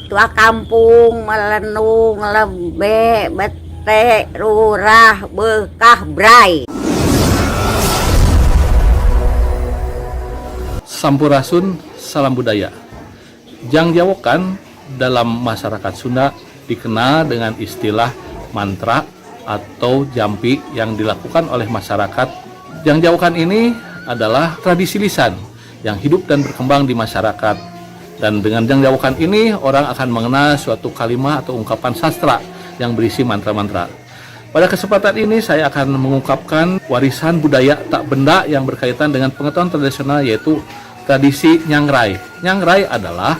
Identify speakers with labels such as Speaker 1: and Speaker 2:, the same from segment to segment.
Speaker 1: tua kampung melenung lebe bete rurah bekah bray.
Speaker 2: Sampurasun, salam budaya. Jangjawokan dalam masyarakat Sunda dikenal dengan istilah mantra atau jampi yang dilakukan oleh masyarakat. Jangjawokan ini adalah tradisi lisan yang hidup dan berkembang di masyarakat. Dan dengan jangjawokan ini orang akan mengenal suatu kalimat atau ungkapan sastra yang berisi mantra-mantra. Pada kesempatan ini saya akan mengungkapkan warisan budaya tak benda yang berkaitan dengan pengetahuan tradisional, yaitu tradisi nyangrai. Nyangrai adalah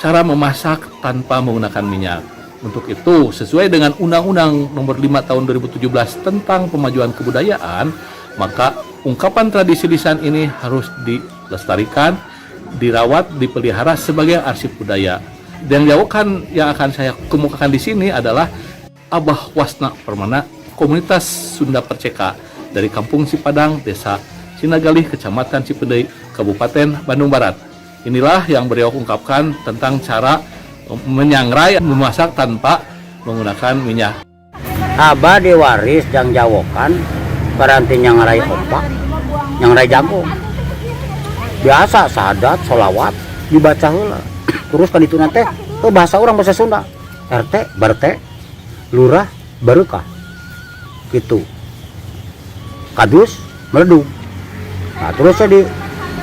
Speaker 2: cara memasak tanpa menggunakan minyak. Untuk itu, sesuai dengan Undang-Undang Nomor 5 Tahun 2017 tentang Pemajuan Kebudayaan, maka ungkapan tradisi lisan ini harus dilestarikan, dirawat, dipelihara sebagai arsip budaya. Dan jauhkan yang akan saya kemukakan di sini adalah Abah Wasna Permana, komunitas Sunda Perceka dari Kampung Cipadang, Desa Cinagalih, Kecamatan Cipendei, Kabupaten Bandung Barat. Inilah yang beliau ungkapkan tentang cara menyangrai, memasak tanpa menggunakan minyak.
Speaker 3: Abah diwaris jangjawokan karanti nyangrai opak, nyangrai jagung. Biasa sadat, solawat dibaca heula. Terus kan itu nanti bahasa orang bahasa Sunda. RT, berte, lurah, barukah. Gitu. Kadus, meledung. Nah, terus saya di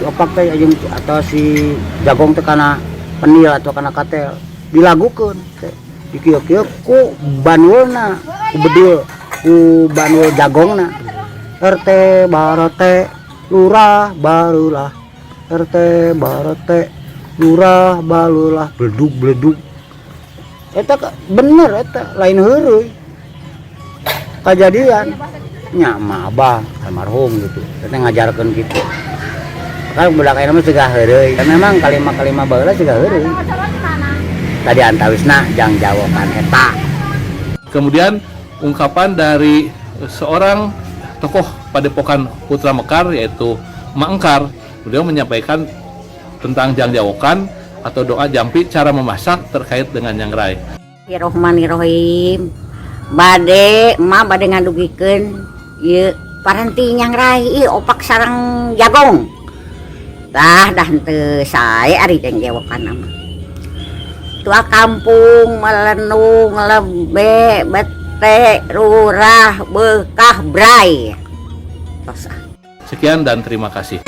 Speaker 3: opak teh jeung atau si jagong teh kana penil atau kana katel dilagukeun teh dikieu-kieu ku banulna ku bedil ku banul jagongna. RT barete lurah barulah, RT barete lurah barulah, bledug eta bener, eta lain heureuy kajadian nya mah Abah almarhum gitu, eta ngajarkeun gitu. Kan budak ayeuna mah cegah heureuy. Dan memang kalimat-kalimat baheula cegah heureuy. Tadi antawisna jangjawokan eta.
Speaker 2: Kemudian ungkapan dari seorang tokoh Padepokan Putra Mekar, yaitu Ma Engkar. Beliau menyampaikan tentang jangjawokan atau doa jampi cara memasak terkait dengan nyangrai.
Speaker 1: Bismillahirrahmanirrahim. Bade ngadugikeun ieu paranti nyangrai ieu opak sareng jagong. Dah henteu sae ari jangjawokan nama. Tua kampung melenung lebe bete rurah bekah bray.
Speaker 2: Sekian dan terima kasih.